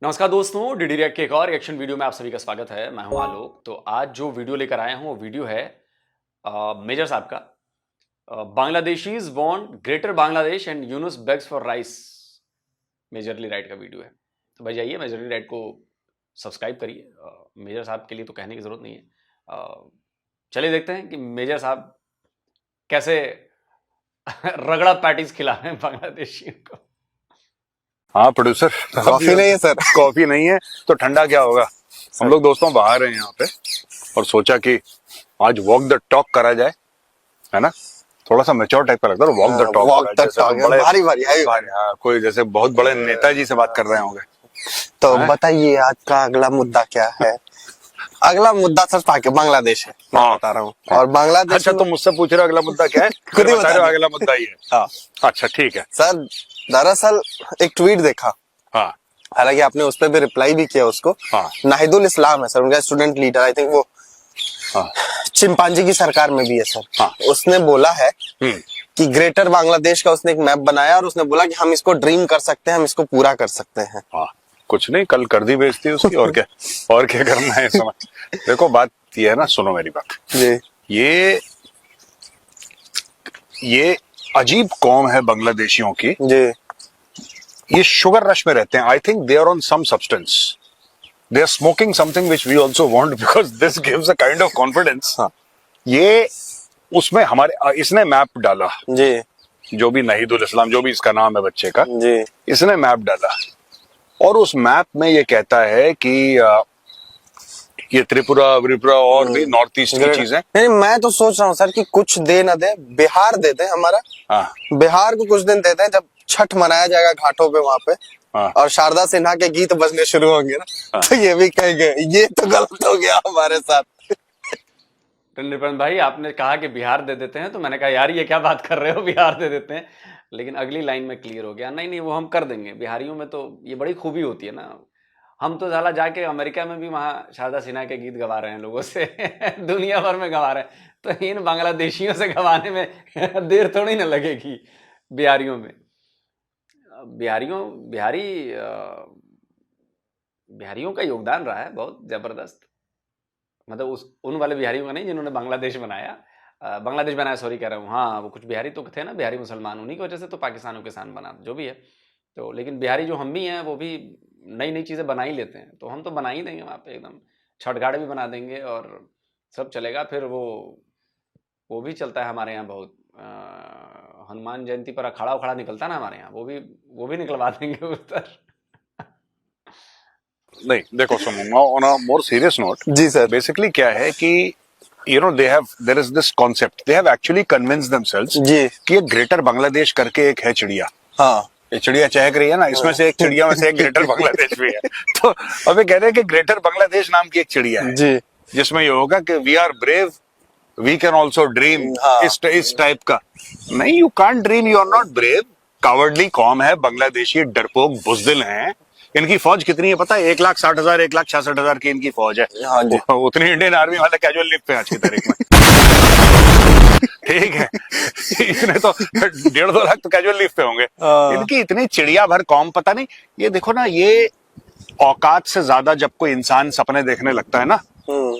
नमस्कार दोस्तों, DD react के एक और रिएक्शन वीडियो में आप सभी का स्वागत है। मैं हूं आलोक। तो आज जो वीडियो लेकर आया हूं वो वीडियो है मेजर साहब का। Bangladeshis want greater Bangladesh and Yunus bags for rice. Majorly right का वीडियो है। तो भाई जाइए मेजरली राइट को सब्सक्राइब करिए। मेजर साहब के लिए तो कहने की जरूरत नहीं है। चलिए देखते हैं कि मेजर साहब कैसे रगड़ा पैटीज खिला रहे हैं बांग्लादेशियों को। हाँ प्रोड्यूसर, कॉफी नहीं है सर। कॉफी नहीं है तो ठंडा क्या होगा। हम लोग दोस्तों बाहर हैं यहाँ पे और सोचा कि आज वॉक द टॉक करा जाए, है ना। थोड़ा सा मैच्योर टाइप का लगता है, वॉक द टॉक। भारी भारी है। हाँ, कोई जैसे बहुत बड़े नेताजी से बात कर रहे होंगे। तो बताइए आज का अगला मुद्दा क्या है। अगला मुद्दा सर बांग्लादेश है, मैं बता रहा हूँ। और बांग्लादेश अच्छा, तो मुझसे पूछ रहे हो अगला मुद्दा क्या है? खुद ही बता रहे हो अगला मुद्दा ही है। हाँ अच्छा ठीक है सर, दरअसल एक ट्वीट देखा। हाँ हालांकि आपने उस पर भी रिप्लाई भी किया उसको। हाँ नाहिदुल इस्लाम है सर, उनका स्टूडेंट लीडर, आई थिंक वो हाँ चिंपांजी की सरकार में भी है सर। हाँ। उसने बोला है कि ग्रेटर बांग्लादेश का उसने एक मैप बनाया और उसने बोला कि हम इसको ड्रीम कर सकते हैं, हम इसको पूरा कर सकते हैं। हाँ, कुछ नहीं, कल कर दी बेइज्जती उसकी। और क्या, और क्या करना है समझ। देखो बात ये है ना, सुनो मेरी बात। जी ये अजीब कौम है बांग्लादेशियों की। जी। ये शुगर रश में रहते हैं। I think they are on some substance, they are smoking something which we also want because this gives a kind of confidence. ये उसमें हमारे इसने मैप डाला जी, जो भी नाहिदुल इस्लाम, जो भी इसका नाम है बच्चे का जी, इसने मैप डाला और उस मैप में ये कहता है कि ये त्रिपुरा विपुरा और भी नॉर्थ ईस्ट की चीजें। नहीं, मैं तो सोच रहा हूँ सर कि कुछ दे ना दे, बिहार दे दे हमारा। हाँ बिहार को कुछ दिन देते हैं, जब छठ मनाया जाएगा घाटों पे वहां पे। हाँ और शारदा सिन्हा के गीत बजने शुरू होंगे ना। हाँ। तो ये भी कहेंगे ये तो गलत हो गया हमारे साथ। तो निपन भाई, आपने कहा कि बिहार दे देते हैं, तो मैंने कहा यार ये क्या बात कर रहे हो, बिहार दे देते हैं। लेकिन अगली लाइन में क्लियर हो गया, नहीं नहीं वो हम कर देंगे। बिहारियों में तो ये बड़ी खूबी होती है ना। हम तो साला जाके अमेरिका में भी वहाँ शारदा सिन्हा के गीत गवा रहे हैं लोगों से दुनिया भर में गवा रहे हैं। तो इन बांग्लादेशियों से गवाने में देर थोड़ी ना लगेगी। बिहारियों में बिहारियों का योगदान रहा है बहुत जबरदस्त। मतलब उन वाले बिहारियों का नहीं जिन्होंने बांग्लादेश बनाया, सॉरी कह रहा हूँ। हाँ, वो कुछ बिहारी तो थे ना, बिहारी मुसलमान, उन्हीं की वजह से तो पाकिस्तान किसान बना, जो भी है। तो लेकिन बिहारी जो हम भी हैं वो भी नई नई चीज़ें बना ही लेते हैं। तो हम तो बना ही देंगे वहाँ पे, एकदम छठ घाट भी बना देंगे और सब चलेगा। फिर वो भी चलता है हमारे यहाँ बहुत। हनुमान जयंती पर अखाड़ा उखाड़ा निकलता है ना हमारे यहाँ, वो भी निकलवा देंगे उधर। नहीं देखो, सुनो, on a more serious note. जी सर। बेसिकली क्या है कि there is this concept, they have actually convinced themselves जी कि ये ग्रेटर बांग्लादेश करके एक है चिड़िया। हाँ, ये चिड़िया चहक रही है ना, इसमें से एक चिड़िया में से एक ग्रेटर बांग्लादेश भी है। तो अभी कह रहे हैं कि ग्रेटर बांग्लादेश नाम की एक चिड़िया है जी, जिसमें ये होगा कि we are brave, we can also dream. हाँ। इस टाइप का नहीं, you can't dream, you are not brave. Cowardly कौम है बांग्लादेशी, डरपोक बुजदिल हैं। इनकी फौज कितनी है पता है? 1,60,000 1,66,000 की इनकी फौज है। हाँ जी। उतनी इंडियन आर्मी वाले कैजुअल लीव पे आज की तारीख में। ठीक है, इतने तो 1.5-2 लाख तो कैजुअल लीव पे होंगे। इनकी इतनी चिड़िया भर कौम, पता नहीं। ये देखो ना, ये औकात से ज्यादा जब कोई इंसान सपने देखने लगता है ना,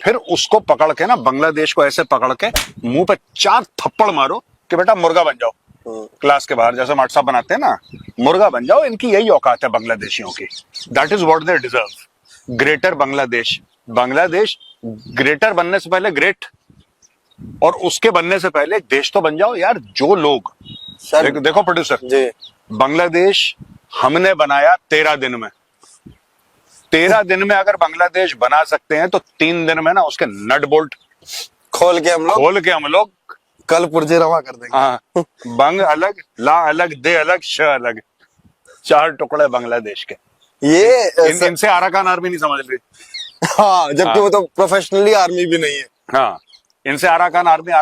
फिर उसको पकड़ के ना, बांग्लादेश को ऐसे पकड़ के मुंह पे 4 थप्पड़ मारो कि बेटा मुर्गा बन जाओ। क्लास के बाहर जैसे व्हाट्सएप बनाते हैं ना, मुर्गा बन जाओ। इनकी यही औकात है बांग्लादेशियों की। That is what they deserve. Greater Bangladesh. Bangladesh greater बनने से पहले ग्रेट, और उसके बनने से पहले एक देश तो बन जाओ यार। जो लोग देखो प्रोड्यूसर जी, बांग्लादेश हमने बनाया 13 दिन में। 13 दिन में अगर बांग्लादेश बना सकते हैं तो 3 दिन में ना उसके नट बोल्ट खोल के हम लोग कल पुर्जे रवा कर देंगे। हाँ, बंग अलग, ला अलग, दे अलग, श अलग, 4 टुकड़े बांग्लादेश के। ये इनसे अराकान आर्मी नहीं समझ रही। हाँ, जबकि वो तो प्रोफेशनली आर्मी भी नहीं है। हाँ, इनसे अराकान आर्मी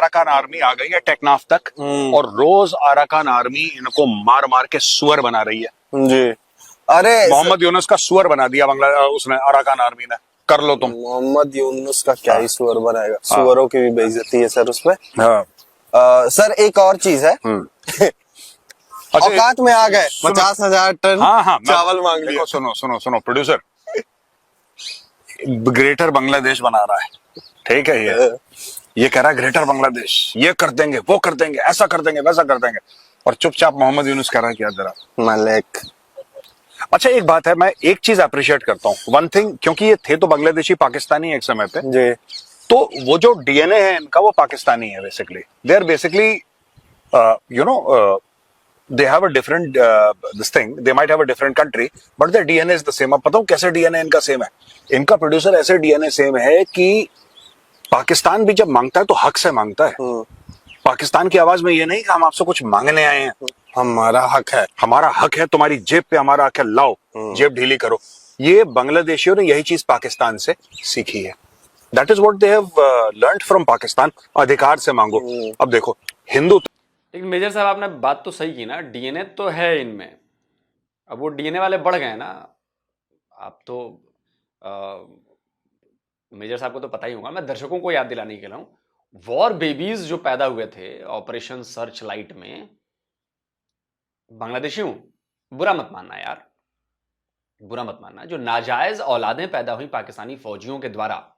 आ गई है टेकनाफ तक, और रोज अराकान आर्मी इनको मार मार के सुअर बना रही है। जी। अरे मोहम्मद यूनुस का सुअर बना दिया उसने, अराकान आर्मी ने। कर लो तुम। मोहम्मद यूनुस का क्या ही सुअर बनाएगा। सुअरों की भी बेइज्जती है सर उसमें। हाँ। सर एक और चीज है। अच्छा, औकात में आ गए, सुनो। 50,000 टन हाँ हाँ चावल मांग लिया। देखो, सुनो सुनो सुनो प्रोड्यूसर, ग्रेटर बांग्लादेश बना रहा है, ठीक है। ये कह रहा है ग्रेटर बांग्लादेश, ये कर देंगे, वो कर देंगे, ऐसा कर देंगे, वैसा कर देंगे, और चुपचाप मोहम्मद यूनुस कह रहा है कि यार जरा। मलिक। अच्छा एक बात है, मैं एक चीज अप्रिशिएट करता हूँ, वन थिंग, क्योंकि ये थे तो बांग्लादेशी पाकिस्तानी एक समय पे, जी। तो वो जो डीएनए है इनका वो पाकिस्तानी है basically, they are basically you know they have a different this thing, they might have a different country but their DNA is the same। अब पता हूँ कैसे डीएनए इनका सेम है, इनका प्रोड्यूसर ऐसे डीएनए सेम है कि पाकिस्तान भी जब मांगता है तो हक से मांगता है। पाकिस्तान की आवाज में ये नहीं कि हम आपसे कुछ मांगने आए हैं, हमारा हक है, हमारा हक है, तुम्हारी जेब पे हमारा हक है, लाओ जेब ढीली करो। ये बांग्लादेशियों ने यही चीज पाकिस्तान से सीखी है, that is what they have learned from Pakistan, अधिकार से मांगो। अब देखो हिंदू, लेकिन मेजर साहब आपने बात तो सही की ना, डीएनए तो है इनमें, अब वो डीएनए वाले बढ़ गए ना। आप तो मेजर साहब को तो पता ही होगा, मैं दर्शकों को याद दिलाने के लिए हूं, वॉर बेबीज जो पैदा हुए थे ऑपरेशन सर्च लाइट में, बांग्लादेशियों, बुरा मत मानना यार, बुरा मत मानना, जो नाजायज औलादें पैदा हुई पाकिस्तानी फौजियों के द्वारा,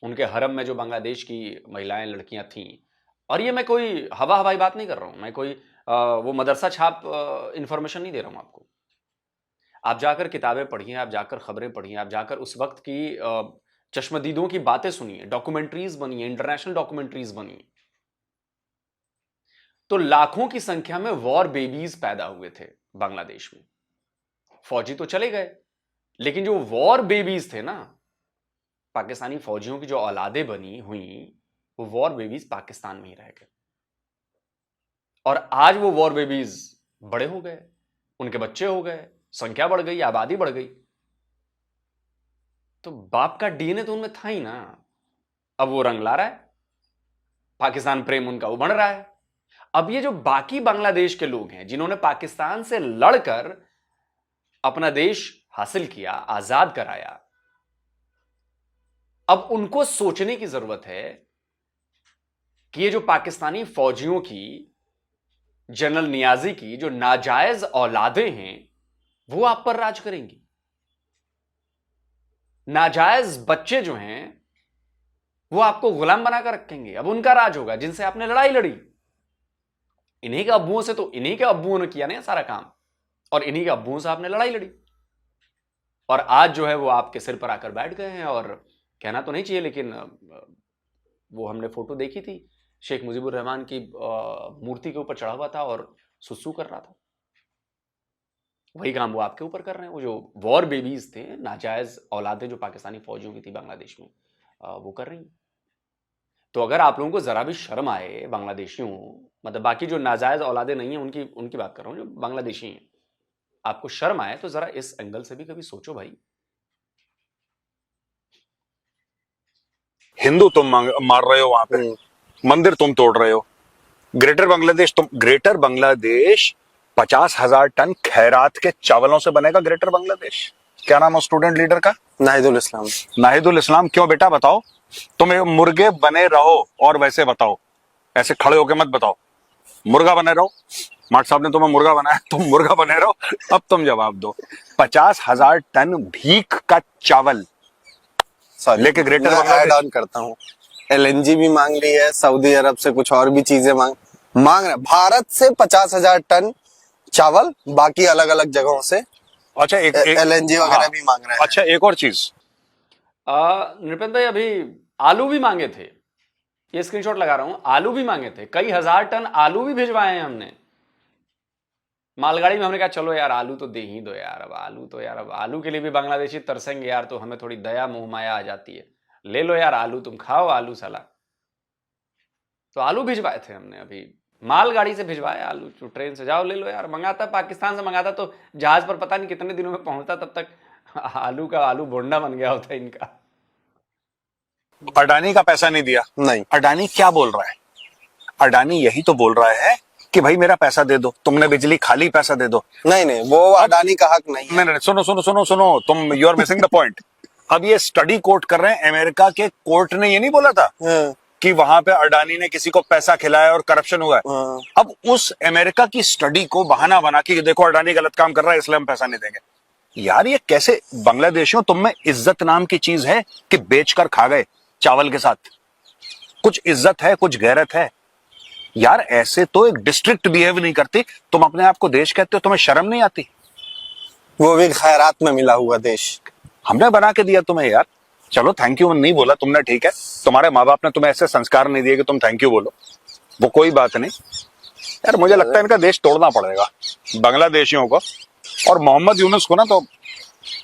उनके हरम में जो बांग्लादेश की महिलाएं लड़कियां थीं, और ये मैं कोई हवा हवाई बात नहीं कर रहा हूं, मैं कोई वो मदरसा छाप इंफॉर्मेशन नहीं दे रहा हूं आपको। आप जाकर किताबें पढ़िए, आप जाकर खबरें पढ़िए, आप जाकर उस वक्त की चश्मदीदों की बातें सुनिए, डॉक्यूमेंट्रीज बनी, इंटरनेशनल डॉक्यूमेंट्रीज बनी। तो लाखों की संख्या में वॉर बेबीज पैदा हुए थे बांग्लादेश में। फौजी तो चले गए, लेकिन जो वॉर बेबीज थे ना, पाकिस्तानी फौजियों की जो औलादें बनी हुई, वो वॉर बेबीज पाकिस्तान में ही रह गए। और आज वो वॉर बेबीज बड़े हो गए, उनके बच्चे हो गए, संख्या बढ़ गई, आबादी बढ़ गई, तो बाप का डीएनए तो उनमें था ही ना। अब वो रंग ला रहा है, पाकिस्तान प्रेम उनका उमड़ रहा है। अब ये जो बाकी बांग्लादेश के लोग हैं जिन्होंने पाकिस्तान से लड़कर अपना देश हासिल किया, आजाद कराया, अब उनको सोचने की जरूरत है कि ये जो पाकिस्तानी फौजियों की, जनरल नियाजी की जो नाजायज औलादें हैं, वो आप पर राज करेंगी। नाजायज बच्चे जो हैं वो आपको गुलाम बनाकर रखेंगे। अब उनका राज होगा जिनसे आपने लड़ाई लड़ी। इन्हीं के अब्बुओं से, तो इन्हीं के अब्बुओं ने किया ना सारा काम, और इन्हीं के अब्बुओं से आपने लड़ाई लड़ी, और आज जो है वो आपके सिर पर आकर बैठ गए हैं। और कहना तो नहीं चाहिए, लेकिन वो हमने फोटो देखी थी, शेख मुजीबुर रहमान की मूर्ति के ऊपर चढ़ा हुआ था और सुसु कर रहा था। वही काम वो आपके ऊपर कर रहे हैं। वो जो वॉर बेबीज थे, नाजायज औलादें जो पाकिस्तानी फौजियों की थी बांग्लादेश में, वो कर रही हैं। तो अगर आप लोगों को जरा भी शर्म आए, बांग्लादेशियों, मतलब बाकी जो नाजायज औलादें नहीं है उनकी बात कर रहा हूं, जो बांग्लादेशी हैं, आपको शर्म आए तो जरा इस एंगल से भी कभी सोचो भाई। हिंदू तुम मार रहे हो वहां पे, मंदिर तुम तोड़ रहे हो, ग्रेटर बांग्लादेश 50,000 टन खैरात के चावलों से बनेगा ग्रेटर बांग्लादेश। क्या नाम है स्टूडेंट लीडर का? नाहिदुल इस्लाम। नाहिदुल इस्लाम। क्यों बेटा बताओ? तुम मुर्गे बने रहो, और वैसे बताओ, ऐसे खड़े होके मत बताओ, मुर्गा बने रहो। माट साहब ने तुम्हें मुर्गा बनाया, तुम मुर्गा बने रहो। अब तुम जवाब दो। 50,000 टन भीख का चावल लेके ग्रेटर ऐड ऑन करता हूँ, एलएनजी भी मांग ली है, सऊदी अरब से कुछ और भी चीजें मांग रहे। भारत से 50,000 टन चावल, बाकी अलग अलग जगहों से अच्छा एक एलएनजी वगैरह भी मांग रहे हैं। अच्छा एक और चीज, नृपेंद्र भाई, अभी आलू भी मांगे थे, ये स्क्रीनशॉट लगा रहा हूं, आलू भी मांगे थे, कई हजार टन आलू भी भिजवाए हैं हमने मालगाड़ी में। हमने कहा चलो यार आलू तो दे ही दो यार, अब आलू तो यार, अब आलू के लिए भी बांग्लादेशी तरसेंगे यार, तो हमें थोड़ी दया मोह माया आ जाती है, ले लो यार आलू, तुम खाओ आलू साला। तो आलू भिजवाए थे हमने, अभी मालगाड़ी से भिजवाए आलू, तो ट्रेन से जाओ ले लो यार। मंगाता पाकिस्तान से मंगाता तो जहाज पर पता नहीं कितने दिनों में पहुंचता, तब तक आलू का आलू बोंडा बन गया होता इनका। अडानी का पैसा नहीं दिया? नहीं। अडानी क्या बोल रहा है? अडानी यही तो बोल रहा है कि भाई मेरा पैसा दे दो, तुमने बिजली खाली, पैसा दे दो। नहीं, वो अडानी का हक नहीं है। नहीं, सुनो सुनो सुनो सुनो, तुम you are missing the point. अब ये स्टडी कोर्ट कर रहे हैं, अमेरिका के कोर्ट ने ये नहीं बोला था कि वहां पे अडानी ने किसी को पैसा खिलाया और करप्शन हुआ है। हाँ। अब उस अमेरिका की स्टडी को बहाना बना के देखो अडानी गलत काम कर रहा है इसलिए हम पैसा नहीं देंगे। यार ये कैसे, बांग्लादेशियों तुम में इज्जत नाम की चीज है कि बेचकर खा गए चावल के साथ? कुछ इज्जत है, कुछ गैरत है यार। ऐसे तो एक डिस्ट्रिक्ट बिहेव नहीं करती, तुम अपने आप को देश कहते हो, तुम्हें शर्म नहीं आती? वो भी खैरात में मिला हुआ देश। हमने बना के दिया तुम्हें यार। चलो थैंक यू नहीं बोला तुमने, ठीक है, तुम्हारे माँ बाप ने तुम्हें ऐसे संस्कार नहीं दिए कि तुम थैंक यू बोलो, वो कोई बात नहीं यार। मुझे लगता है इनका देश तोड़ना पड़ेगा बांग्लादेशियों को, और मोहम्मद यूनुस को ना तो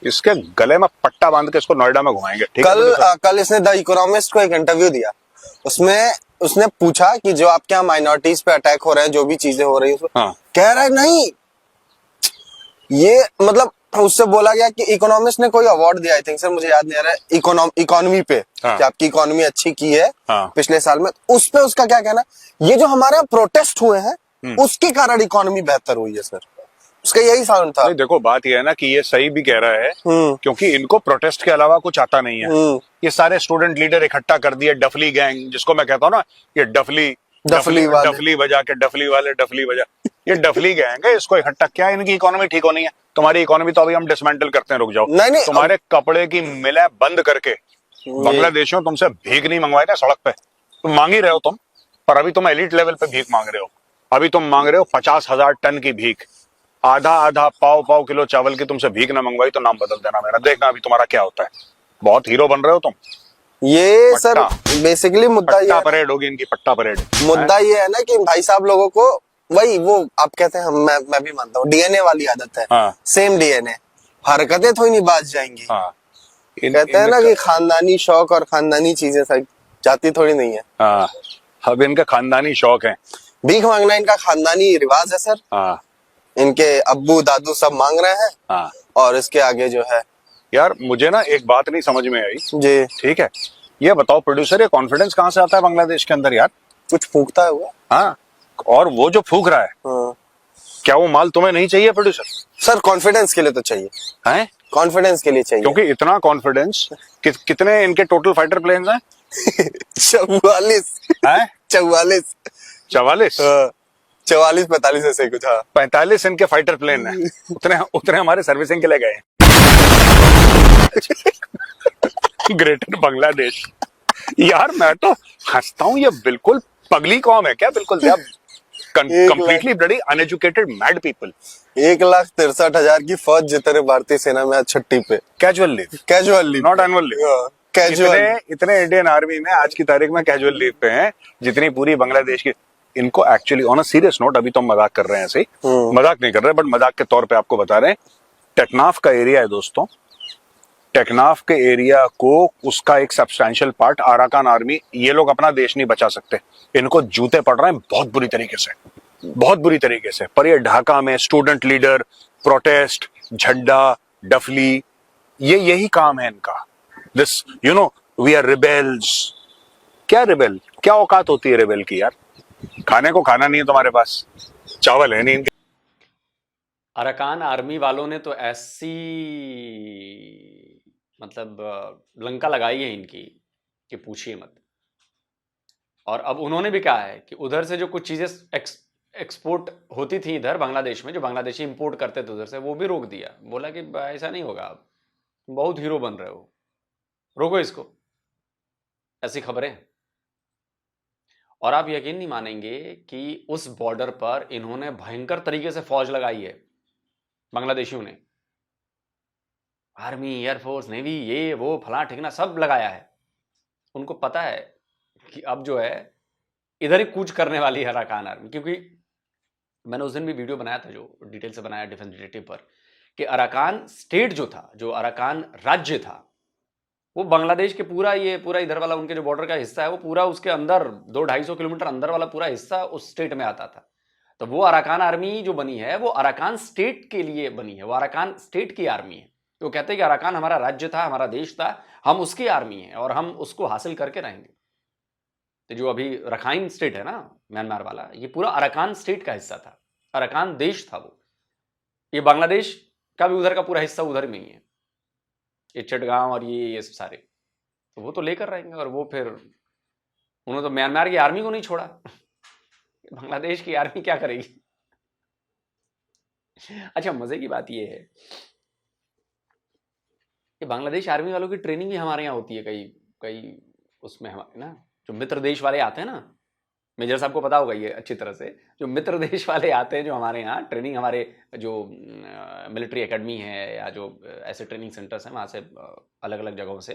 इसके गले में पट्टा बांध के इसको नोएडा में घुमाएंगे, ठीक है? कल इसने द इकोनॉमिस्ट को एक इंटरव्यू दिया, उसमें उसने पूछा कि जो आपके यहाँ माइनॉरिटीज पे अटैक हो रहे हैं, जो भी चीजें हो रही है हाँ। कह रहा है नहीं, ये मतलब उससे बोला गया कि इकोनॉमिस्ट ने कोई अवार्ड दिया, आई थिंक सर मुझे याद नहीं आ रहा है, इकोनॉमी पे हाँ। कि आपकी इकोनॉमी अच्छी की है हाँ। पिछले साल में, उस पे उसका क्या कहना, ये जो हमारे प्रोटेस्ट हुए हैं उसके कारण इकोनॉमी बेहतर हुई है सर, उसका यही साउंड था। नहीं देखो बात यह है ना कि ये सही भी कह रहा है, क्योंकि इनको प्रोटेस्ट के अलावा कुछ आता नहीं है। ये सारे स्टूडेंट लीडर इकट्ठा कर दिए, डफली गैंग जिसको मैं कहता हूँ ना, ये डफली बजा के डफली वाले डफली बजा, ये डफली गैंग है, इसको इकट्ठा, क्या इनकी इकोनॉमी ठीक होनी है? तुम्हारी इकोनॉमी तो अभी हम डिसमेंटल करते हैं, रुक जाओ। नहीं, तुम्हारे कपड़े की मिलें बंद करके बांग्लादेशियों तुमसे भीख नहीं मंगवाए ना सड़क पे, तुम मांग ही रहे हो तुम, पर अभी तुम एलिट लेवल पे भीख मांग रहे हो। अभी तुम मांग रहे हो 50,000 टन की भीख, आधा पाव किलो चावल की तुमसे भीख ना मंगवाई तो नाम बदल देना मेरा, देखना अभी तुम्हारा क्या होता है। बहुत हीरो बन रहे हो तुम। ये सर बेसिकली मुद्दा ये पट्टा परेड होगी इनकी, पट्टा परेड। मुद्दा ये है ना कि भाई साहब लोगों को वही वो आप कहते हैं, मैं भी मानता हूँ डीएनए वाली आदत है। हाँ। सेम डीएनए, हरकतें थोड़ी नहीं बाज जाएंगी। हाँ। कहते हैं ना कि खानदानी शौक और खानदानी चीजें सब जाती थोड़ी नहीं है। हाँ, अब इनका खानदानी शौक है, भीख मांगना इनका खानदानी रिवाज है सर। हाँ। इनके अब्बू दादू सब मांग रहे हैं। हाँ। और इसके आगे जो है यार मुझे ना एक बात नहीं समझ में आई जी, ठीक है, ये बताओ प्रोड्यूसर, ये कॉन्फिडेंस कहाँ से आता है बांग्लादेश के अंदर यार? कुछ फूकता है हुआ। हाँ, और वो जो फूक रहा है हाँ। क्या वो माल तुम्हें नहीं चाहिए प्रोड्यूसर? सर कॉन्फिडेंस के लिए तो चाहिए, हैं? कॉन्फिडेंस के लिए चाहिए, क्योंकि इतना कॉन्फिडेंस, कितने इनके टोटल फाइटर प्लेन्स हैं? 44 हैं? 44 44 44-45 ऐसे कुछ। हाँ 45 इनके फाइटर प्लेन है, उतने हमारे सर्विसिंग के लिए गए। ग्रेटर बांग्लादेश यार, मैं तो हंसता हूँ, ये बिल्कुल पगली कौम है क्या? बिल्कुल completely bloody uneducated mad people. 1,63,000 की फौज जितने भारतीय सेना में आज छुट्टी पे, casual leave, not annual leave. इतने इंडियन आर्मी में आज की तारीख में कैजुअल लीव पे हैं जितनी पूरी बांग्लादेश की। इनको actually on a serious note, अभी तो हम मजाक कर रहे हैं, ऐसे ही मजाक नहीं कर रहे, बट मजाक के तौर पे आपको बता रहे हैं, टेकनाफ का एरिया है दोस्तों, टेकनाफ के एरिया को उसका एक सब्सटैंशियल पार्ट अराकान आर्मी, ये लोग अपना देश नहीं बचा सकते, इनको जूते पड़ रहे हैं बहुत बुरी तरीके से, बहुत बुरी तरीके से। पर ये ढाका में स्टूडेंट लीडर, प्रोटेस्ट, झंडा, डफली, ये यही काम है इनका। This you know we are rebels. क्या रिबेल, क्या औकात होती है रिबेल की यार? खाने को खाना नहीं है तुम्हारे पास, चावल है नहीं इनके। अराकान आर्मी वालों ने तो ऐसी मतलब लंका लगाई है इनकी कि पूछिए मत। और अब उन्होंने भी कहा है कि उधर से जो कुछ चीजें एक्सपोर्ट होती थी इधर बांग्लादेश में, जो बांग्लादेशी इंपोर्ट करते थे उधर से, वो भी रोक दिया। बोला कि ऐसा नहीं होगा, अब बहुत हीरो बन रहे हो, रोको इसको। ऐसी खबरें। और आप यकीन नहीं मानेंगे कि उस बॉर्डर पर इन्होंने भयंकर तरीके से फौज लगाई है बांग्लादेशियों ने, आर्मी, एयरफोर्स, नेवी, ये वो फला ठिकना सब लगाया है। उनको पता है कि अब जो है इधर ही कूच करने वाली है अराकान आर्मी। क्योंकि मैंने उस दिन भी वीडियो बनाया था, जो डिटेल से बनाया डिफेंस डिटेक्टिव पर, कि अराकान स्टेट जो था, जो अराकान राज्य था, वो बांग्लादेश के पूरा इधर वाला उनके जो बॉर्डर का हिस्सा है, वो पूरा उसके अंदर 200-250 किलोमीटर अंदर वाला पूरा हिस्सा उस स्टेट में आता था। तो वो अराकान आर्मी जो बनी है, वो अराकान स्टेट के लिए बनी है, वो अराकान स्टेट की आर्मी है। तो वो कहते हैं कि अराकान हमारा राज्य था, हमारा देश था, हम उसकी आर्मी है और हम उसको हासिल करके रहेंगे। तो जो अभी रखाइन स्टेट है ना, म्यांमार वाला, ये पूरा अराकान स्टेट का हिस्सा था, अराकान देश था वो। ये बांग्लादेश का भी उधर का पूरा हिस्सा उधर में ही है, ये चटगांव और ये सब सारे, तो वो तो लेकर रहेंगे। और वो फिर उन्होंने तो म्यांमार की आर्मी को नहीं छोड़ा, बांग्लादेश की आर्मी क्या करेगी। अच्छा, मजे की बात यह है कि बांग्लादेश आर्मी वालों की ट्रेनिंग भी हमारे यहाँ होती है, कई कई उसमें हमारे ना जो मित्र देश वाले आते हैं ना, मेजर साहब को पता होगा ये अच्छी तरह से, जो मित्र देश वाले आते हैं जो हमारे यहाँ ट्रेनिंग, हमारे जो मिलिट्री एकेडमी है या जो ऐसे ट्रेनिंग सेंटर्स हैं वहाँ से अलग अलग जगहों से,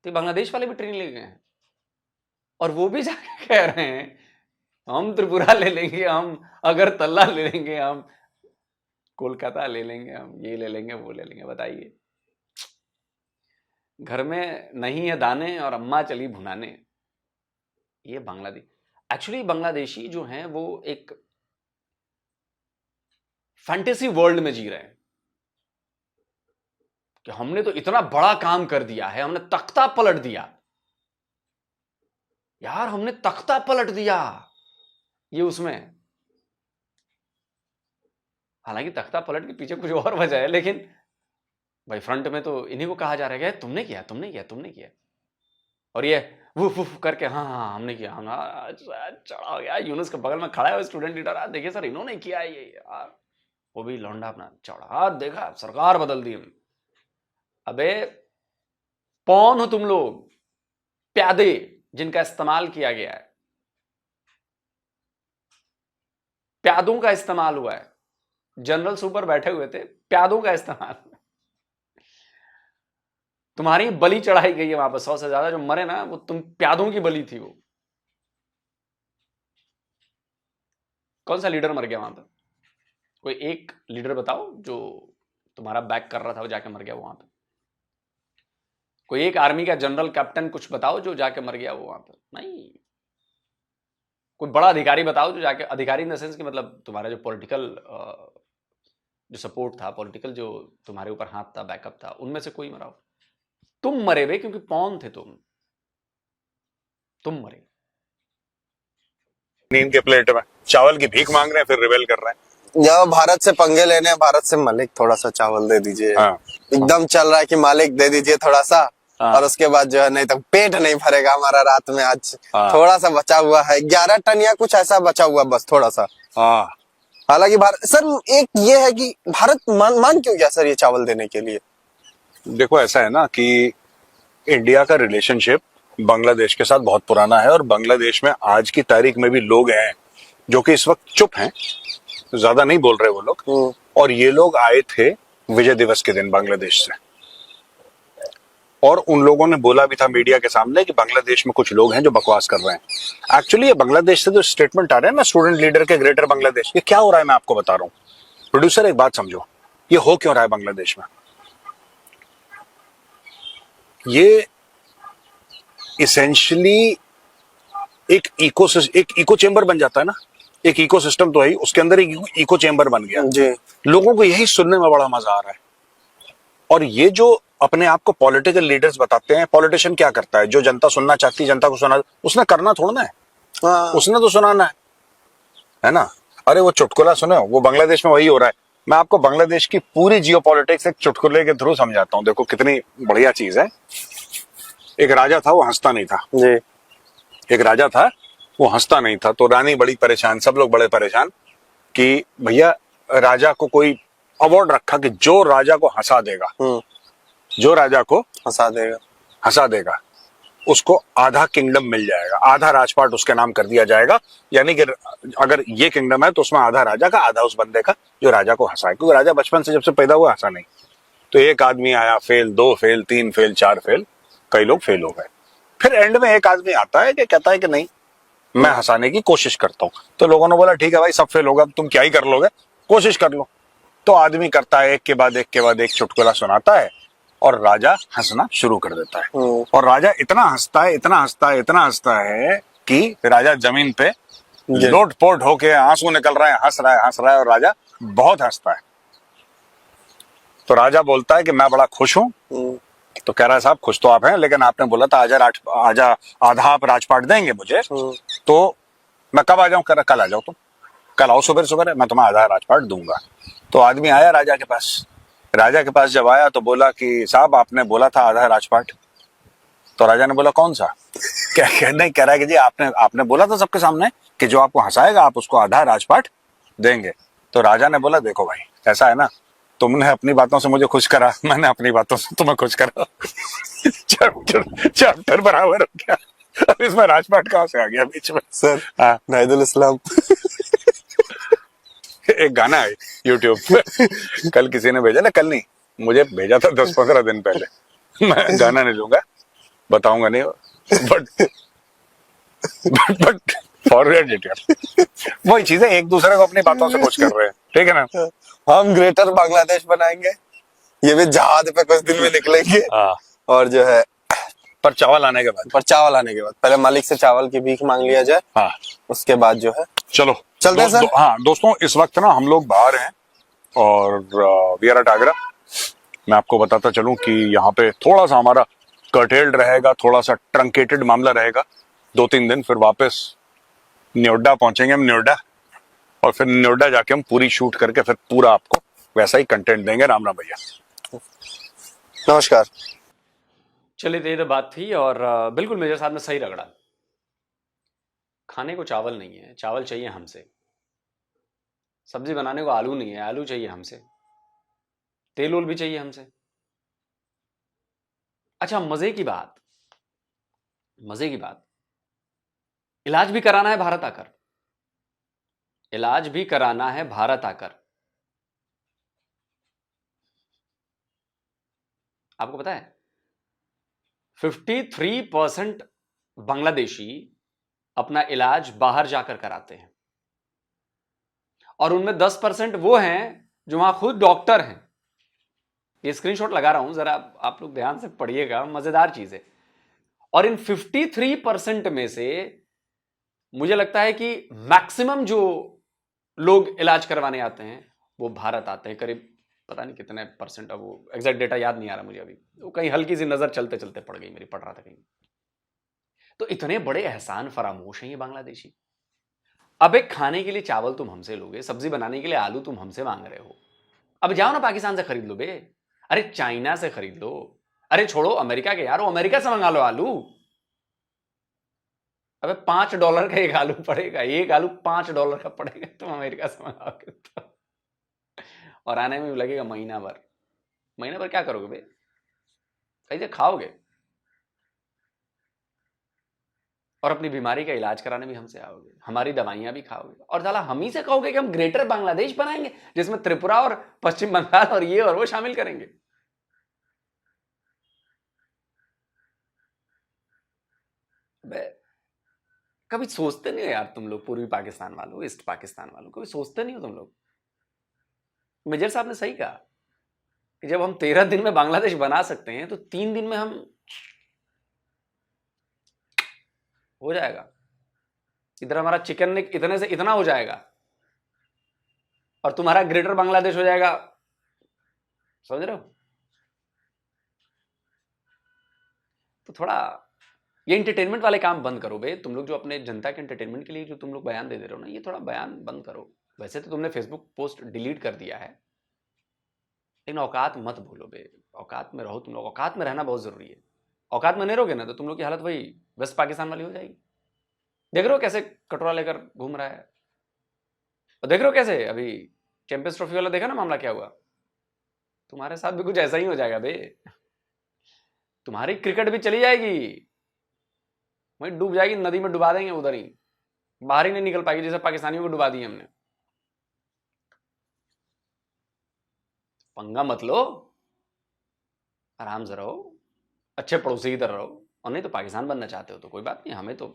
तो बांग्लादेश वाले भी ट्रेनिंग ले गए हैं और वो भी जाके कह रहे हैं हम त्रिपुरा ले लेंगे, हम अगरतला ले लेंगे, हम कोलकाता ले लेंगे, हम ये ले लेंगे, वो ले लेंगे। बताइए, घर में नहीं है दाने और अम्मा चली भुनाने। ये बांग्लादेश, एक्चुअली बांग्लादेशी जो हैं वो एक फैंटेसी वर्ल्ड में जी रहे हैं कि हमने तो इतना बड़ा काम कर दिया है, हमने तख्ता पलट दिया यार, हमने तख्ता पलट दिया। ये उसमें, हालांकि तख्ता पलट के पीछे कुछ और वजह है, लेकिन भाई फ्रंट में तो इन्हीं को कहा जा रहा है तुमने किया, तुमने किया, तुमने किया, और ये वुफ वुफ करके हाँ हाँ हमने किया, हम चढ़ा हो गया। यूनुस के बगल में खड़ा है स्टूडेंट लीडर, देखिए सर इन्होंने किया ये यार, वो भी लौंडा अपना चढ़ा, देखा सरकार बदल दी। अबे कौन हो तुम लोग, प्यादे जिनका इस्तेमाल किया गया है, प्यादों का इस्तेमाल हुआ है, जनरल्स ऊपर बैठे हुए थे, प्यादों का इस्तेमाल, तुम्हारी बलि चढ़ाई गई है वहां पर। 100 से ज्यादा जो मरे ना, वो तुम प्यादों की बलि थी। वो कौन सा लीडर मर गया वहां पर? कोई एक लीडर बताओ जो तुम्हारा बैक कर रहा था, वो जाके मर गया वहां पर। कोई एक आर्मी का जनरल कैप्टन कुछ बताओ जो जाके मर गया वो वहां पर। नहीं, कोई बड़ा अधिकारी बताओ जो जाके, अधिकारी इन द सेंस कि मतलब तुम्हारा जो पॉलिटिकल जो सपोर्ट था, पॉलिटिकल जो तुम्हारे ऊपर हाथ था, बैकअप था, उनमें से कोई मरा हो। तुम मरे वे, क्योंकि पौन थे तुम मरे। नींद के प्लेट में चावल की भीख मांग रहे हैं, फिर रिबेल कर रहे हैं। या भारत से पंगे लेने हैं, भारत से मालिक थोड़ा सा चावल दे दीजिए। हाँ। एकदम चल रहा है कि मालिक दे दीजिए थोड़ा सा, हाँ। और उसके बाद जो है नहीं तो पेट नहीं भरेगा हमारा रात में। आज हाँ। थोड़ा सा बचा हुआ है, 11 टन या कुछ ऐसा बचा हुआ, बस थोड़ा सा। हाँ। हालांकि भारत सर, एक ये है कि भारत मान क्यों गया सर ये चावल देने के लिए? देखो ऐसा है ना कि इंडिया का रिलेशनशिप बांग्लादेश के साथ बहुत पुराना है, और बांग्लादेश में आज की तारीख में भी लोग हैं जो कि इस वक्त चुप हैं, ज्यादा नहीं बोल रहे वो लोग। और ये लोग आए थे विजय दिवस के दिन बांग्लादेश से, और उन लोगों ने बोला भी था मीडिया के सामने कि बांग्लादेश में कुछ लोग हैं जो बकवास कर रहे हैं। एक्चुअली ये बांग्लादेश से जो स्टेटमेंट आ रहे हैं ना, स्टूडेंट लीडर के ग्रेटर बांग्लादेश, ये क्या हो रहा है मैं आपको बता रहा हूँ। प्रोड्यूसर एक बात समझो, ये हो क्यों रहा है बांग्लादेश में? ये इसेंशियली एक इको चेंबर बन जाता है ना, एक इकोसिस्टम तो है, उसके अंदर एक इको चेंबर बन गया जी। लोगों को यही सुनने में बड़ा मजा आ रहा है। और ये जो अपने आप को पॉलिटिकल लीडर्स बताते हैं, पॉलिटिशियन क्या करता है? जो जनता सुनना चाहती है, जनता को सुना, उसने करना थोड़ा है। हाँ। उसने तो सुनाना है ना। अरे वो चुटकुला सुनो, वो बांग्लादेश में वही हो रहा है। मैं आपको बांग्लादेश की पूरी जियोपॉलिटिक्स एक चुटकुले के थ्रू समझाता हूँ, देखो कितनी बढ़िया चीज है। एक राजा था, वो हंसता नहीं था जी। एक राजा था, वो हंसता नहीं था, तो रानी बड़ी परेशान, सब लोग बड़े परेशान कि भैया राजा को कोई अवार्ड रखा कि जो राजा को हंसा देगा, जो राजा को हंसा देगा उसको आधा किंगडम मिल जाएगा, आधा राजपाट उसके नाम कर दिया जाएगा। यानी कि अगर ये किंगडम है तो उसमें आधा राजा का, आधा उस बंदे का जो राजा को हंसाए, क्योंकि राजा बचपन से जब से पैदा हुआ हंसा नहीं। तो एक आदमी आया, फेल, 2 फेल, 3 फेल, 4 फेल, कई लोग फेल हो गए। फिर एंड में एक आदमी आता है कि कहता है कि नहीं, मैं हंसाने की कोशिश करता हूं। तो लोगों ने बोला ठीक है भाई, सब फेल होगा, तुम क्या ही कर लोगे, कोशिश कर लो। तो आदमी करता है, एक के बाद एक चुटकुला सुनाता है, और राजा हंसना शुरू कर देता है। और राजा इतना हंसता है कि राजा जमीन पे लोट पोट होके आंसू निकल रहे हैं, हंस रहा है, और राजा बहुत हंसता है। तो राजा बोलता है कि मैं बड़ा खुश हूं। तो कह रहा है साहब खुश तो आप हैं, लेकिन आपने बोला था आधा आप राजपाट देंगे मुझे, तो मैं कब आ जाऊं? कह रहा कल आ जाओ तुम, कल आओ सुबह, मैं तुम्हें आधा राजपाट दूंगा। तो आदमी आया राजा के पास जब आया तो बोला कि साहब आपने बोला था आधा राजपाट। तो राजा ने बोला कौन सा? नहीं, कह रहा है कि जी आपने बोला था सबके सामने कि जो आपको हंसाएगा आप उसको आधा राजपाट देंगे। तो राजा ने बोला देखो भाई, ऐसा है ना, तुमने अपनी बातों से मुझे खुश करा, मैंने अपनी बातों से तुम्हें खुश करा। चैप्टर बराबर हो गया। अब इसमें राजपाट कहाँ से आ गया बीच में? सर हाँ, नाहिदुल इस्लाम। एक गाना है यूट्यूब पे, कल किसी ने भेजा ना, कल नहीं, मुझे भेजा था 10-15 दिन पहले। मैं गाना नहीं लूंगा, बताऊंगा नहीं, बट फॉरवर्ड इट यार। वही चीजें, एक दूसरे को अपनी बातों से खुश कर रहे हैं, ठीक है ना? हम ग्रेटर बांग्लादेश बनाएंगे, ये भी जहाज पे कुछ दिन में निकलेंगे। हाँ, और जो है पर चावल आने के बाद। पर चावल आने के बाद पहले मालिक से चावल की भीख मांग लिया जाए, हाँ, उसके बाद जो है चलो चलते हैं सर। हाँ दोस्तों, इस वक्त ना हम लोग बाहर हैं और वी आर एट आगरा। मैं आपको बताता चलूं कि यहाँ पे थोड़ा सा हमारा कर्टेल्ड रहेगा, थोड़ा सा ट्रंकेटेड मामला रहेगा 2-3 दिन, फिर वापस नोएडा पहुंचेंगे हम, नोएडा, और फिर नोएडा जाके हम पूरी शूट करके फिर पूरा आपको वैसा ही कंटेंट देंगे। राम राम भैया, नमस्कार। चलिए, तो ये तो बात थी। और बिल्कुल मेजर साहब ने सही रगड़ा। खाने को चावल नहीं है, चावल चाहिए हमसे। सब्जी बनाने को आलू नहीं है, आलू चाहिए हमसे। तेल ओल भी चाहिए हमसे। अच्छा, मजे की बात, इलाज भी कराना है भारत आकर। इलाज भी कराना है भारत आकर। आपको पता है 53% बांग्लादेशी अपना इलाज बाहर जाकर कराते हैं, और उनमें 10% वो हैं जो वहां खुद डॉक्टर हैं। ये स्क्रीनशॉट लगा रहा हूं, जरा आप लोग ध्यान से पढ़िएगा, मजेदार चीज है। और इन 53% में से मुझे लगता है कि मैक्सिमम जो लोग इलाज करवाने आते हैं वो भारत आते हैं। करीब पता नहीं कितने परसेंट, अब वो एग्जैक्ट डेटा याद नहीं आ रहा मुझे अभी, वो कहीं हल्की सी नजर चलते चलते पड़ गई मेरी, पढ़ रहा था कहीं। तो इतने बड़े एहसान फरामोश हैं ये बांग्लादेशी। अब एक खाने के लिए चावल तुम हमसे लोगे, सब्जी बनाने के लिए आलू तुम हमसे मांग रहे हो। अब जाओ ना पाकिस्तान से खरीद लो बे, अरे चाइना से खरीद लो, अरे छोड़ो अमेरिका के यार, अमेरिका से मंगा लो आलू। अबे $5 का एक आलू पड़ेगा, एक आलू $5 का पड़ेगा, तुम अमेरिका से मंगाओगे तो। और आने में भी लगेगा महीना भर क्या करोगे बे? कैसे खाओगे? और अपनी बीमारी का इलाज कराने भी हमसे आओगे, हमारी दवाइयां भी खाओगे, और साला हम ही से कहोगे कि हम ग्रेटर बांग्लादेश बनाएंगे जिसमें त्रिपुरा और पश्चिम बंगाल और ये और वो शामिल करेंगे। बे कभी सोचते नहीं हो यार तुम लोग, पूर्वी पाकिस्तान वालों, ईस्ट पाकिस्तान वालों, कभी सोचते नहीं हो तुम लोग? मेजर साहब ने सही कहा कि जब हम 13 दिन में बांग्लादेश बना सकते हैं तो 3 दिन में हम हो जाएगा। इधर हमारा चिकन इतने से इतना हो जाएगा और तुम्हारा ग्रेटर बांग्लादेश हो जाएगा। समझ रहे हो? तो थोड़ा ये एंटरटेनमेंट वाले काम बंद करो बे, तुम लोग जो अपने जनता के एंटरटेनमेंट के लिए जो तुम लोग बयान दे रहे हो ना, ये थोड़ा बयान बंद करो। वैसे तो तुमने फेसबुक पोस्ट डिलीट कर दिया है, लेकिन औकात मत भूलो बे, औकात में रहो तुम लोग। औकात में रहना बहुत जरूरी है। औकात में नहीं रहोगे ना तो तुम लोग की हालत वही वेस्ट पाकिस्तान वाली हो जाएगी। देख रहे हो कैसे कटोरा लेकर घूम रहा है, और देख रहे हो कैसे अभी चैंपियंस ट्रॉफी वाला देखा ना मामला क्या हुआ। तुम्हारे साथ भी कुछ ऐसा ही हो जाएगा बे, तुम्हारी क्रिकेट भी चली जाएगी, वहीं डूब जाएगी, नदी में डुबा देंगे, उधर ही बाहर ही नहीं निकल पाएगी, जैसे पाकिस्तानियों को डुबा दिए हमने। पंगा मत लो, आराम से रहो, अच्छे पड़ोसी की तरह रहो। और नहीं तो पाकिस्तान बनना चाहते हो तो कोई बात नहीं, हमें तो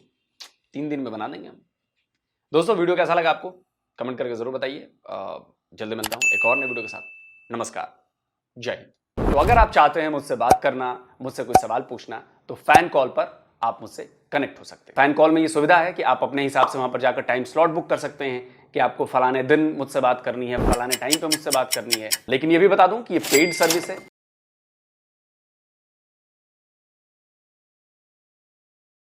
3 दिन में बना देंगे हम। दोस्तों, वीडियो कैसा लगा आपको कमेंट करके जरूर बताइए। जल्दी मिलता हूं एक और नई वीडियो के साथ। नमस्कार, जय हिंद। तो अगर आप चाहते हैं मुझसे बात करना, मुझसे कोई सवाल पूछना, तो फैन कॉल पर आप मुझसे कनेक्ट हो सकते हैं। फैन कॉल में ये सुविधा है कि आप अपने हिसाब से वहां पर जाकर टाइम स्लॉट बुक कर सकते हैं कि आपको फलाने दिन मुझसे बात करनी है, फलाने टाइम पे मुझसे बात करनी है। लेकिन ये भी बता दूं कि ये पेड सर्विस है,